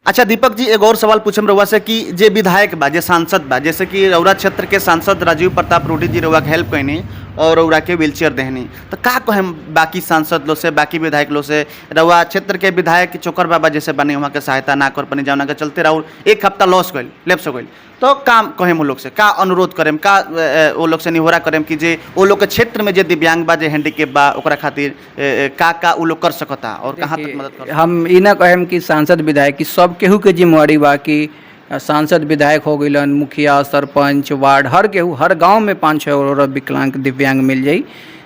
अच्छा दीपक जी, एगो और सवाल पूछम रउआ से कि जे विधायक बा, जे सांसद बा, जैसे कि रउरा क्षेत्र के सांसद राजीव प्रताप रूडी जी रउआ के हेल्प कईनी और रउरा के व्हीलचेयर देहनी, तो का कहेम बाकी सांसद लोग से, बाकी विधायक लोग से? रउआ क्षेत्र के विधायक चोकर बाबा जैसे बने वहाँ के सहायता ना कर पानी, जौना के चलते राउर एक हफ्ता लॉस गईल, लेप्स हो गईल, तो काम कहेम वो लोग से, का अनुरोध करेम, का वो लोग से निहोरा करेम कि जे वो लोग के क्षेत्र में जे दिव्यांग बा, जे हैंडीकेप बा, ओकरा खातिर का वो लोग कर सकता और कहाँ तक मदद कर सकता? हम ई ना कहेम कि सांसद विधायक की सब केहू के जिम्मेवारी बा कि सांसद विधायक हो गइलन, मुखिया, सरपंच, वार्ड, हर केहू, हर गांव में 5-6 और विकलांग दिव्यांग मिल जाई।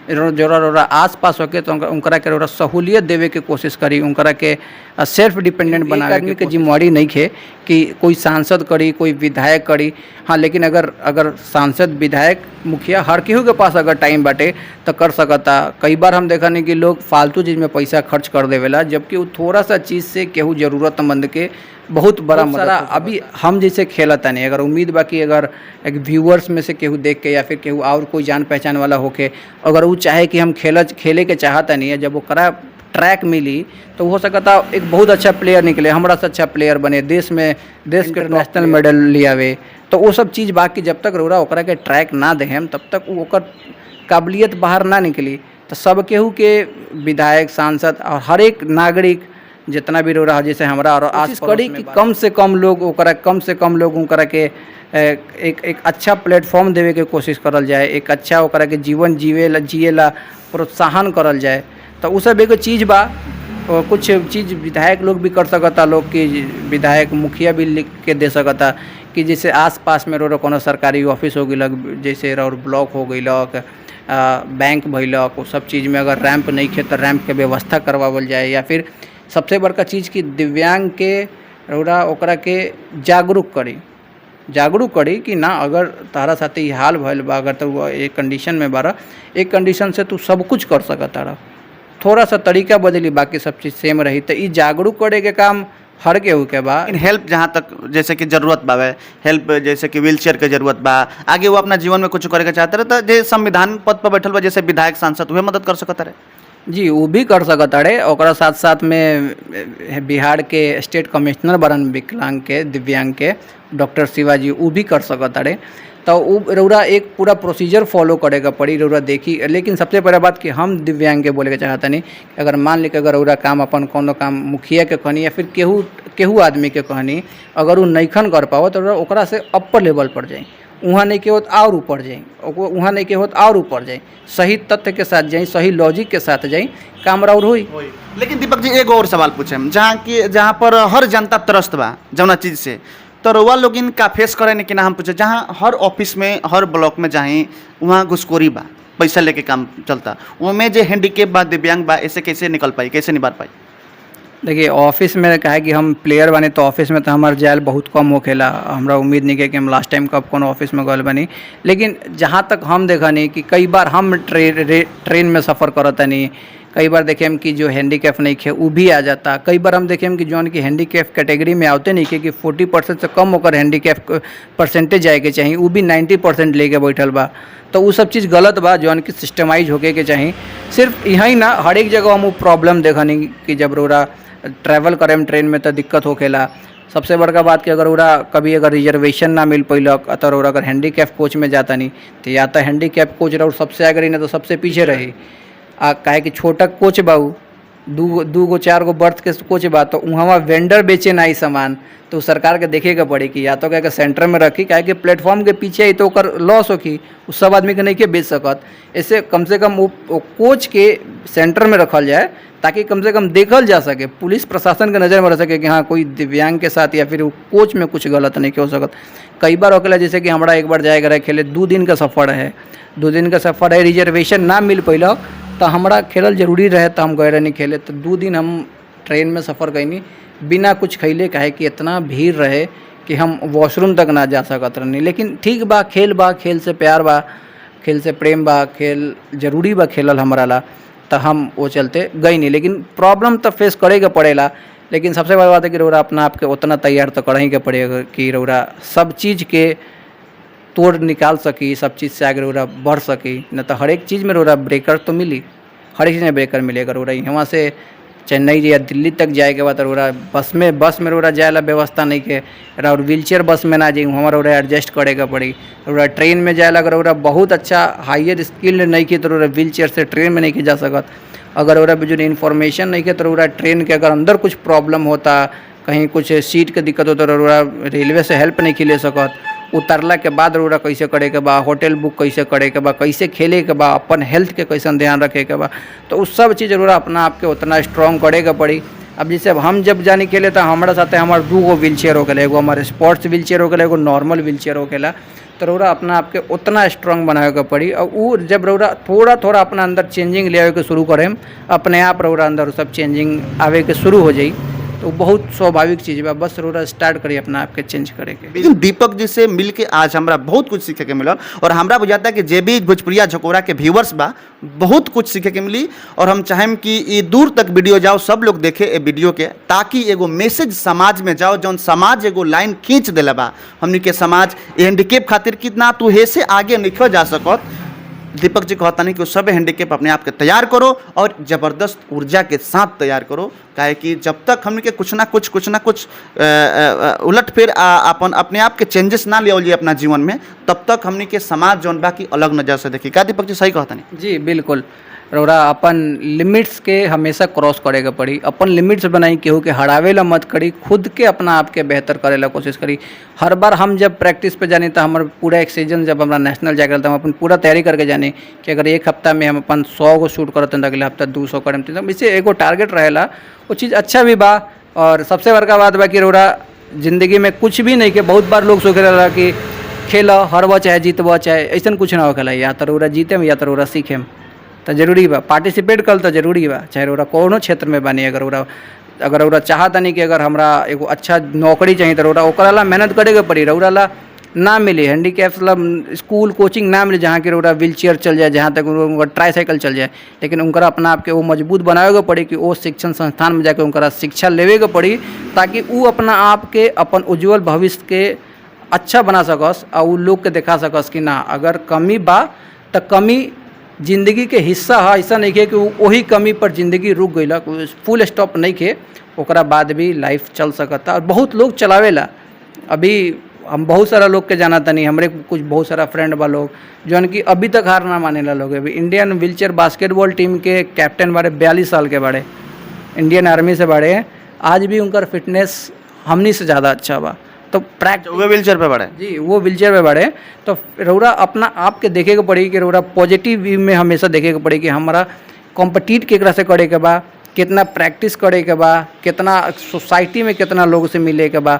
जरा आस पास होके तो उनकरा के रौरा सहूलियत देवे के कोशिश करी, उनकरा के सेल्फ डिपेंडेंट बनावे आदमी के जिम्मेवारी नहीं खे कि कोई सांसद करी, कोई विधायक करी। हाँ, लेकिन अगर सांसद, विधायक, मुखिया हर केहू के पास अगर टाइम बाटे तो कर सकता। कई बार हम देखा नहीं कि लोग फालतू चीज़ में पैसा खर्च कर देवेला, जबकि वो थोड़ा सा चीज़ से केहू जरूरतमंद के बहुत बड़ा मदद। अभी हम जैसे खेलता नहीं, अगर उम्मीद बा कि अगर एक व्यूअर्स में से केहू देख के या फिर केहू और कोई जान पहचान वाला होके अगर वो चाहे कि हम खेले के चाहता नहीं है, जब वो करा ट्रैक मिली तो हो सकता एक बहुत अच्छा प्लेयर निकले, हमारा से अच्छा प्लेयर बने, देश के नेशनल मेडल लियावे। तो वो सब चीज़ बाकी जब तक रौरा ओकरा के ट्रैक ना देहम तब तक वो ओकर काबिलियत बाहर ना निकली। तो सब केहू के विधायक, सांसद और हर एक नागरिक जितना भी रहा जैसे हमारा और आस करी कि कम से कम लोग ओकरा के एक अच्छा प्लेटफॉर्म देवे के कोशिश करल जाए, एक अच्छा ओकरा के जीवन जिएला प्रोत्साहन करल जाए। तो उ सब एगो चीज़ बा। और कुछ चीज़ विधायक लोग भी कर सकता, लोग कि विधायक, मुखिया भी लिख के दे सकता कि जैसे आस पास में रो कोनो सरकारी ऑफिस हो गइलक, जैसे और ब्लॉक हो गइलक, बैंक भइलक, वो सब चीज़ में अगर रैंप नहीं खे तो रैंप के व्यवस्था करवावल जाए। या फिर सबसे बड़का चीज़ कि दिव्यांग के रौरा ओकरा के जागरूक करी कि ना अगर तारा साथे ई हाल भइल बा, अगर तो एक कंडीशन में बारा, एक कंडीशन से तू सब कुछ कर सकता रहा, थोड़ा सा तरीका बदली, बाकी सब चीज़ सेम रही। तो ई जागरूक करे के काम हर केहू के बा। हेल्प जहाँ तक जैसे कि जरूरत बावे, हेल्प जैसे कि व्हीलचेयर के जरूरत बा, आगे वो अपना जीवन में कुछ करे के चाहते रहे, तो जे संविधान पद पर बैठल बा जैसे विधायक, सांसद, वह मदद कर सकता रहे। जी, वो भी कर सकता रहे। ओकरा साथ साथ में बिहार के स्टेट कमिश्नर बरन विकलांग के, दिव्यांग के, डॉक्टर शिवाजी, वो भी कर सकता रहे। तो वो रौरा एक पूरा प्रोसीजर फॉलो करेगा पड़ी, रौरा देखी। लेकिन सबसे पहले बात कि हम दिव्यांग के बोले के चाहता नहीं, अगर मान ली कि अगर रौरा काम अपन कोनो काम मुखिया के कहनी या फिर केहू आदमी के कहनी, अगर वो नईखन कर पाओ तो ओकरा से अपर लेवल पर जाए, वहाँ नहीं के होत और ऊपर जाए, वहाँ नहीं के होत और ऊपर जाए, सही तथ्य के साथ जाए, सही लॉजिक के साथ जाए, काम और हुई। लेकिन दीपक जी, एगो और सवाल पूछे, जहाँ पर हर जनता त्रस्त बा जौना चीज़ से, तो रउआ लोग इनका फेस करे कि ना? हम पूछे जहाँ हर ऑफिस में, हर ब्लॉक में जाए वहाँ घुसखोरी बा, पैसा लेके काम चलता, उनमें जो हैंडीकेप बा, दिव्यांग बा, ऐसे कैसे निकल पाई, कैसे निभार पाई? देखिए, ऑफिस में कहा कि हम प्लेयर बने तो ऑफिस में तो हमारे जायल बहुत कम होखेला। हमरा उम्मीद नहीं है कि हम लास्ट टाइम कब कोनो ऑफिस में गए बनी। लेकिन जहाँ तक हम देखा नहीं कि कई बार हम ट्रेन में सफ़र करता नहीं, कई बार देखें कि जो हैंडीकैप नहीं खे वो भी आ जाता। कई बार हम देखें कि जौन की हैंडीकैप कैटेगरी में आते नहीं कि 40% से कम होकर हैंडीकैप परसेंटेज जाए के चाहिए, वो भी 90% लेके बैठल बा। तो वो सब चीज़ गलत बा, जौन की सिस्टमाइज होके के चाहिए। सिर्फ यही ना, हर एक जगह हम वो प्रॉब्लम देखा नहीं कि जब रोरा ट्रैवल करें ट्रेन में तो दिक्कत होखेला। सबसे बड़का बात कि अगर उरा कभी अगर रिजर्वेशन ना मिल पैलक तो अगर हैंडीकैप कोच में जाता नहीं तो या तो हैंडीकैप कोच रहा सबसे आगे रही, ना तो सबसे पीछे रही। काहे कि छोटा कोच बाऊ, दू गो 4 गो बर्थ के कोच बा, तो वहाँ वेंडर बेचे ना ही सामान, तो सरकार के देखे के पड़ी कि या तो क्या सेंटर में रखी, काहे कि प्लेटफॉर्म के पीछे ही तो लॉस होगी, उस सब आदमी के नहीं के बेच सकत। ऐसे कम से कम वो कोच के सेंटर में रखल जाए ताकि कम से कम देखल जा सके, पुलिस प्रशासन के नज़र में रह सके कि हाँ कोई दिव्यांग के साथ या फिर वो कोच में कुछ गलत नहीं हो सकत। कई बार होकेला जैसे कि हमारा एक बार जाएगा रहे खेले, 2 दिन का सफ़र है, 2 दिन का सफ़र है, रिजर्वेशन ना मिल पैलक तो हमारा खेलल जरूरी रहे, तो हम गए रहे नहीं खेले। तो 2 दिन हम ट्रेन में सफ़र कैनी बिना कुछ खैले, काहे कि इतना भीड़ रहे कि हम वॉशरूम तक ना जा सकत रहनी। लेकिन ठीक बा, खेल से प्यार बा, खेल से प्रेम बा, खेल जरूरी बा खेलल हमारा ला, तो हम वो चलते गई नहीं। लेकिन प्रॉब्लम तो फेस करेगा पड़ेला। लेकिन सबसे बड़ी बात है कि रौरा अपना आप के उतना तैयार तो कर ही के पड़ेगा कि रौरा सब चीज़ के तोड़ निकाल सकी, सब चीज़ से आगे रौरा बढ़ सकी। न तो हर एक चीज़ में रौरा ब्रेकर तो मिली, हर एक चीज़ में ब्रेकर मिलेगा। रौरा यहाँ से चेन्नई या दिल्ली तक जाए के बाद रउरा बस में रउरा जाए ला व्यवस्था नहीं के और व्हीलचेयर बस में ना जाई हमारा रउरा एडजस्ट करे के पड़ी। रउरा ट्रेन में जाए ला अगर रउरा बहुत अच्छा हायर स्किल्ड नहीं की तो रउरा व्हीलचेयर से ट्रेन में नहीं के जा सकत। अगर रउरा जो इन्फॉर्मेशन नहीं के तो रउरा ट्रेन के अगर अंदर कुछ प्रॉब्लम होता, कहीं कुछ सीट के दिक्कत होता, रउरा रेलवे से हेल्प नहीं ले सकत। उतरला के बाद रउरा कैसे करे के बा, होटल बुक कैसे करे के बा, कैसे खेले के बा, अपन हेल्थ के कैसे ध्यान रखे के बा, तो उस सब चीज़ रउरा अपना आप के उतना स्ट्रॉन्ग करे के पड़ी। अब जैसे हम जब जाने के लिए तो हमारे साथ हमारे 2 व्हील चेयर होकेला, एगो हमारे स्पोर्ट्स व्हील चेयर होकेला, एगो नॉर्मल व्हील चेयर होकेला। तो रउरा अपना आप के उतना स्ट्रॉन्ग बनावे के पड़ी। और वो जब रउरा थोड़ा थोड़ा अपना अंदर चेंजिंग ले आवे के शुरू करें, अपने आप रउरा अंदर सब चेंजिंग आवे के शुरू हो जाई। तो बहुत स्वाभाविक चीज़ बा, बस रउरा स्टार्ट करिए अपना आप के चेंज करे के। लेकिन दीपक जी से मिल के आज हमरा बहुत कुछ सीखे के मिलल और हमरा बुझाता है कि जे भी भोजपुरिया झकोरा के व्यूवर्स बा बहुत कुछ सीखे के मिली। और हम चाहें कि ये दूर तक वीडियो जाओ, सब लोग देखे ए वीडियो के, ताकि एगो मैसेज समाज में जाओ, जौन समाज एगो लाइन खींच दिला बा हमनी के समाज हैंडीकेप खातिर कितना तू हे से आगे निकल जा सकत। दीपक जी कहता नहीं कि वो सब हैंडीकेप अपने आप के तैयार करो और ज़बरदस्त ऊर्जा के साथ तैयार करो, काहे कि जब तक हमने के कुछ ना कुछ उलट फिर अपन अपने आप के चेंजेस ना ले अपना जीवन में, तब तक हमने के समाज जौन बाकी अलग नज़र से देखी। क्या दीपक जी सही कहता नहीं? जी बिल्कुल, रउरा अपन लिमिट्स के हमेशा क्रॉस करे के पड़ी। अपन लिमिट्स बनाई, केहू के हरावे ला मत करी, खुद के अपना आप के बेहतर करे ला कोशिश करी। हर बार हम जब प्रैक्टिस पे जानी तो हमारे पूरा एक सीजन जब हमारा नेशनल जाकर तो हम अपन पूरा तैयारी करके जानी कि अगर एक हफ्ता में हम अपन 100 को शूट करते हैं तो अगले हफ्ता 200 करें, तो इससे एगो टारगेट रहेला। वो चीज़ अच्छा भी बा। और सबसे बड़का बात बा कि रउरा जिंदगी में कुछ भी नहीं के, बहुत बार लोग सोचे रहा कि खेल हरब चाहे जीतब चाहे, ऐसा कुछ ना होखेला। या तो रउरा जीतेम या तो रउरा सीखेम, तो जरूरी बा पार्टिसिपेट कल तो जरूरी बा, चाहे रउरा कोनो क्षेत्र में बनी। अगर रउरा चाहता नहीं कि अगर हमरा एगो अच्छा नौकरी चाहिए तो रउरा ओकरा ला मेहनत करे के पड़ी। रउरा ला ना मिले हैंडीकैप्स ला स्कूल कोचिंग ना मिले जहाँ कि रउरा व्हील चेयर चल जाए, जहाँ तक उनका ट्राईसाइकिल चल जाए, लेकिन उनका अपना आप के वो मजबूत बनावे के पड़ी कि वो शिक्षण संस्थान में जाके उनका शिक्षा लेवे के पड़ी, ताकि वो अपना आप के अपन उज्जवल भविष्य के अच्छा बना सकस और उ लोग के दिखा सकस कि ना अगर कमी बा तो कमी जिंदगी के हिस्सा है। ऐसा नहीं है कि वही कमी पर जिंदगी रुक गई, फुल स्टॉप नहीं के, ओकरा बाद भी लाइफ चल सकता। और बहुत लोग चलावेला। अभी हम बहुत सारा लोग के जाना तनी, हमरे कुछ बहुत सारा फ्रेंड बा लोग जौन कि अभी तक हार ना मानेला लोग। अभी इंडियन व्हीलचेयर बास्केटबॉल टीम के कैप्टन बारे, 42 साल के बारे, इंडियन आर्मी से बारे, आज भी उनका फिटनेस हमनी से ज़्यादा अच्छा बा। तो प्रैक्टिस वो व्हीलचेयर पे बढ़े जी, वो व्हीलचेयर पे बढ़े। तो रउरा अपना आप के देखे के पड़ी कि रउरा पॉजिटिव वे में हमेशा देखे के पड़ी कि हमारा कॉम्पिटिट केकरा से करे के बा, कितना प्रैक्टिस करे के बा, कितना सोसाइटी में कितना लोगों से मिले के बा।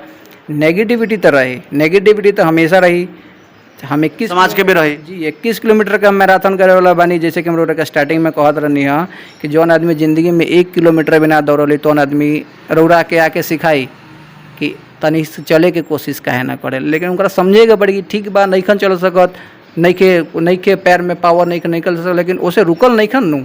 नेगेटिविटी तो रही, नेगेटिविटी तो हमेशा रही। हम 21 समाज के भी रही जी 21 किलोमीटर का मैराथन करे वाला बानी। जैसे कि हम रउरा के स्टार्टिंग में कहत रहनी है कि जौन आदमी ज़िंदगी में 1 किलोमीटर बिना दौड़ली तो आदमी रउरा के आके सिखाई कि तनी से चले के कोशिश काहे ना करे। लेकिन उनका समझे के पड़ी कि ठीक बा, नहीं खन चल सकत, नहीं के पैर में पावर नहीं निकल सकत, लेकिन उसे रुकल नहीं खन नू।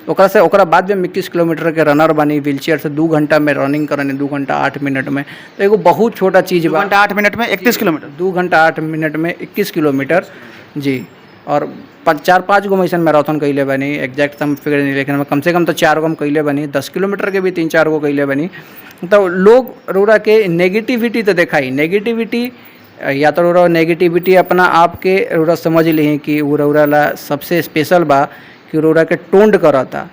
ओकरा बाद में 21 किलोमीटर के रनर बनी, व्हीलचेयर से 2 घंटा में रनिंग करनी, 2 घंटा 8 मिनट में। तो एगो बहुत छोटा चीज़ बा। 2 घंटा 8 मिनट में 31 किलोमीटर, 2 घंटा 8 मिनट में 21 किलोमीटर जी। और 4-5 गो मैसन मैराथन कैले बनी, एग्जैक्ट हम फिगर नहीं, लेकिन हम कम से कम तो 4 गो हम कैले बनी, 10 किलोमीटर के भी 3-4 गो कैले बनी। तो लोग रउरा के नेगेटिविटी तो दिखाई, नेगेटिविटी या तो रउरा नेगेटिविटी अपना आप के रउरा समझ ली कि वो रउरा ला सबसे स्पेशल बा कि रउरा के टोंड करता।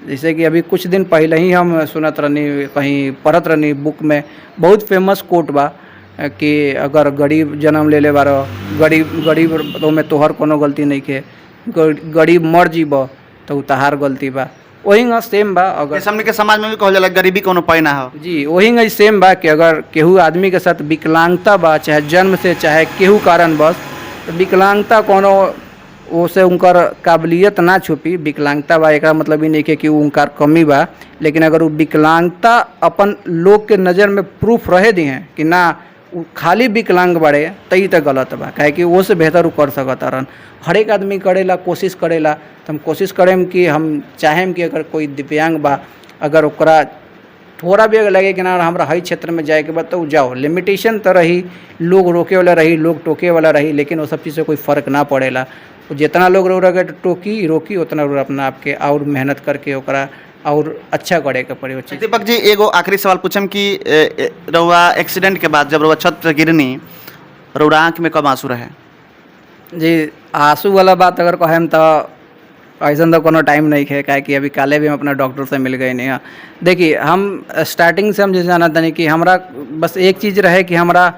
जैसे कि अभी कुछ दिन पहले ही हम सुनत रहनी, कहीं पढ़त रहनी बुक में, बहुत फेमस कोट बा कि अगर गरीब जन्म ले ले बारो, गरीब तो में तोहर कोनो गलती नहीं के, गरीब मर जीब तो तहार गलती बा। वही सेम बा। अगर हमने के समाज में भी कहल जाला गरीबी कोनो पाई ना हो जी, वही सेम बा कि अगर केहू आदमी के साथ विकलांगता बा, चाहे जन्म से चाहे केहू कारण बस, तो विकलांगता कोनो ओसे उनकर काबिलियत ना छुपी। विकलांगता बा एक मतलब ही नहीं है कि उनका कमी बा, लेकिन अगर वो विकलांगता अपन लोग के नज़र में प्रूफ रहे दी हैं कि ना खाली विकलांग बाड़े, तो ये तो गलत बा। काहे कि वो से बेहतर कर सकता रहन। हर एक आदमी करेला, कोशिश करेला। तो हम कोशिश करें कि हम चाहें कि अगर कोई दिव्यांग बा, अगर ओकरा थोड़ा भी अगर लगे कि ना हमारा हई क्षेत्र में जाए के बाद तो जाओ। लिमिटेशन तो रही, लोग रोके वाला रही, लोग टोके वाला रही, लेकिन वो सब चीज़ से कोई फ़र्क ना पड़ेला। जितना लोग रोकी उतना लोग अपना आप के और मेहनत करके ओकरा और अच्छा करे के पड़ी वो चीज़। दीपक जी एगो आखिरी सवाल पूछम कि रउआ एक्सीडेंट के बाद जब रउआ छत से गिरनी रउआ आँख में कब आंसू रहे? जी आंसू वाला बात अगर कहें तो ऐसा तो कोनो टाइम नहीं है, काहे कि अभी काले भी हम अपना डॉक्टर से मिल गए नहीं हैं। देखिए हम स्टार्टिंग से हम जैसे जाना था कि हमरा बस एक चीज़ रहे कि हमरा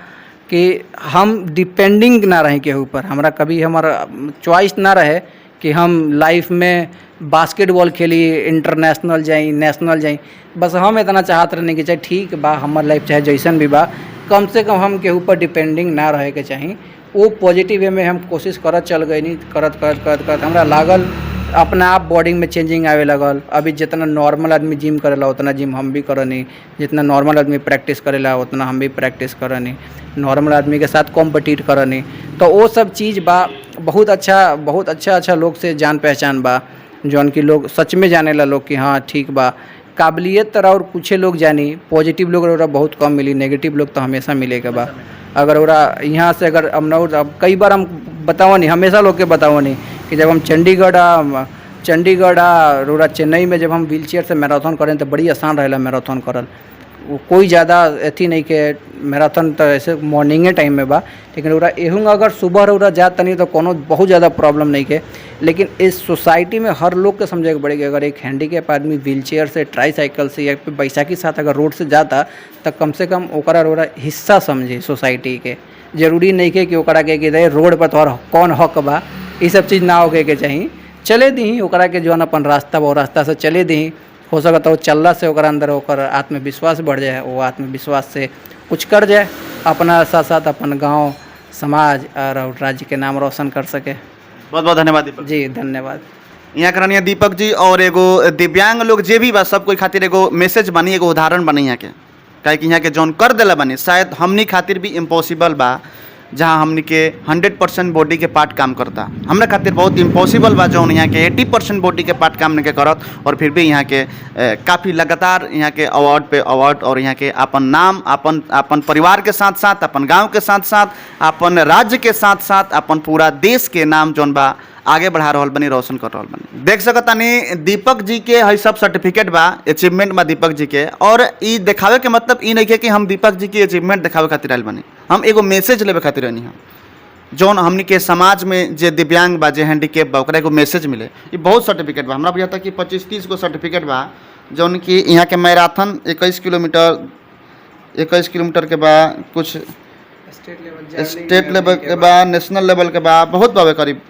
कि हम डिपेंडिंग ना रहे के ऊपर, हमरा कभी हमारा चॉइस ना रहे कि हम लाइफ में बास्केटबॉल खेली, इंटरनेशनल जाई, नेशनल जाई। बस हम इतना चाहते रहने कि चाहे ठीक बा हमार लाइफ चाहे जैसन भी बा, कम से कम हम के ऊपर डिपेंडिंग ना रहे के चाहिए। वो पॉजिटिव वे में हम कोशिश करत चल गए नहीं, करत करत करत करत हमरा लागल अपना आप बॉडी में चेंजिंग आवे लगल। अभी जितना नॉर्मल आदमी जिम करेला उतना जिम हम भी करनी, जितना नॉर्मल आदमी प्रैक्टिस करेला उतना हम भी प्रैक्टिस करनी, नॉर्मल आदमी के साथ कॉम्पिटिट करनी। तो वो सब चीज़ बा बहुत अच्छा लोग से जान पहचान बा, जौन कि लोग सच में जाने ला लोग कि हाँ ठीक बा। काबिलियत तरह और कुछ लोग जानी, पॉजिटिव लोग और बहुत कम मिली, नेगेटिव लोग तो हमेशा मिलेगा बा। अगर ओरा यहाँ से अगर हम अब कई बार हम बताओ नहीं, हमेशा लोग के बताओ नहीं कि जब हम चंडीगढ़ रोरा चेन्नई में जब हम व्हील चेयर से मैराथन करें तो बड़ी आसान रहेला मैराथन करल। वो कोई ज़्यादा अथी नहीं के मैराथन तो ऐसे मॉर्निंगे टाइम में बा, लेकिन ओरा एहूँ अगर सुबह रोरा जात नहीं तो कोनो बहुत ज़्यादा प्रॉब्लम नहीं के। लेकिन इस सोसाइटी में हर लोग के समझे के पड़ेगा, अगर एक हैंडीकैप आदमी व्हील चेयर से, ट्राईसाइकिल से या फिर बैसाखी साथ अगर रोड से जाता तो कम से कम ओकरा रोरा हिस्सा समझे सोसाइटी के। जरूरी नहीं के कि ओकरा के दे रोड पर तोहर कौन हक बा, ये सब चीज़ ना होके के चाहिए। चले दी ओकरा के जो अपन रास्ता वो रास्ता से चले दी, हो सकता है चलला से ओकरा अंदर ओकर आत्मविश्वास बढ़ जाए, वो आत्मविश्वास से कुछ कर जाए, अपना साथ साथ अपन गांव, समाज और राज्य के नाम रोशन कर सके। बहुत बहुत धन्यवाद दीपक जी धन्यवाद। यहाँ करनी दीपक जी और एगो दिव्यांग लोग जे भी बा सब कोई खातिर एगो मैसेज बनी, एगो उदाहरण बनी यहाँ के, काहे कि यहाँ के जौन कर दिला बनी शायद हमनी खातिर भी इम्पॉसिबल बा। जहाँ हमनी के 100% बॉडी के पार्ट काम करता, हमरा खातिर बहुत इम्पॉसिबल बा जौन यहाँ के 80% बॉडी के पार्ट काम नहीं के करत, और फिर भी यहाँ के काफ़ी लगातार यहाँ के अवार्ड पे अवार्ड, और यहाँ के अपन नाम अपन परिवार के साथ साथ, अपन गांव के साथ साथ, अपन राज्य के साथ साथ, अपन पूरा देश के नाम जौन बा आगे बढ़ा रहल बनी, रोशन कर रहल बनी। देख सकतानी दीपक जी के हई सब सर्टिफिकेट बा, अचीवमेंट बा दीपक जी के, और ई दिखावे के मतलब ई नहीं है कि हम दीपक जी की अचीवमेंट दिखावे खातिर आयल बनी, हम एगो मैसेज लेवे खातिर रहनी हम, जौन हमनी के समाज में जे दिव्यांग बा, जे हैंडीकैप बा, ओकरा एगो मैसेज मिले। ये बहुत सर्टिफिकेट बा, हमरा बुझाता कि 25-30 गो सर्टिफिकेट बा, जौन कि यहाँ के मैराथन 21 किलोमीटर के बा, कुछ स्टेट लेवल के बा, नेशनल लेवल के बा, बहुत बावे करीब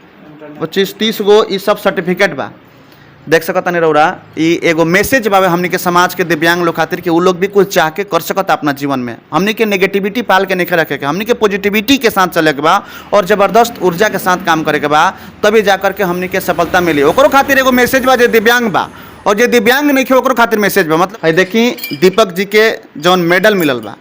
25-30 गो ई सब सर्टिफिकेट बा। देख सकता नहीं रौरा, ई एगो मैसेज बावे हमनी के समाज के दिव्यांग लोग खातिर कि वो लोग भी कुछ चाह के कर सकता अपना जीवन में। हमनी के नेगेटिविटी पाल के नहीं रखे के, हमनी के पॉजिटिविटी के साथ चले के बा और ज़बरदस्त ऊर्जा के साथ काम करे के बा, तभी जा करके हमनी के सफलता मिली। ओकरो खातिर एगो मैसेज बा जे दिव्यांग बा, और जे दिव्यांग नहीं खे ओकरो खातिर मैसेज बा। मतलब देखी दीपक जी के जौन मेडल मिलल बा,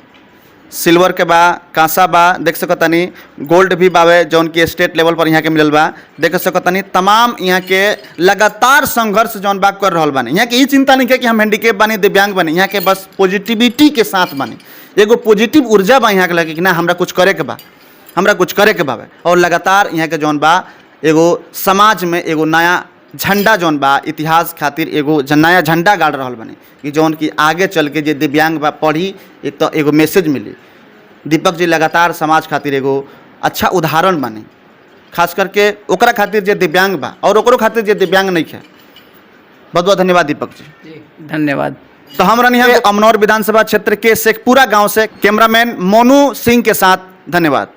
सिल्वर के बा, कांसा बा, देख सकतानी गोल्ड भी बावे जौन की स्टेट लेवल पर यहाँ के मिलल बा। देख सकतानी तमाम यहाँ के लगातार संघर्ष जौन बा कर रहल बानी। यहाँ के ई चिंता नहीं है कि हम हैंडीकैप बानी, दिव्यांग बानी, यहाँ के बस पॉजिटिविटी के साथ बानी, एगो पॉजिटिव ऊर्जा बा यहाँ के लगे कि ना हमरा कुछ करे के बा, हमरा कुछ करे के बावे। और लगातार यहाँ के जौन बा एगो समाज में एगो नया झंडा जौन बा इतिहास खातिर एगो नया झंडा गाड़ रहल बने कि जौन कि आगे चल के जे दिव्यांग बा पढ़ी एक तो एगो मैसेज मिली। दीपक जी लगातार समाज खातिर एगो अच्छा उदाहरण बने, खास करके ओकरा खातिर जे दिव्यांग बा और ओकरो खातिर जे दिव्यांग नहीं है। बहुत बहुत धन्यवाद दीपक जी। धन्यवाद। तो हम रही हैं अमनौर विधानसभा क्षेत्र के शेखपुरा गाँव से कैमरामैन मोनू सिंह के साथ। धन्यवाद।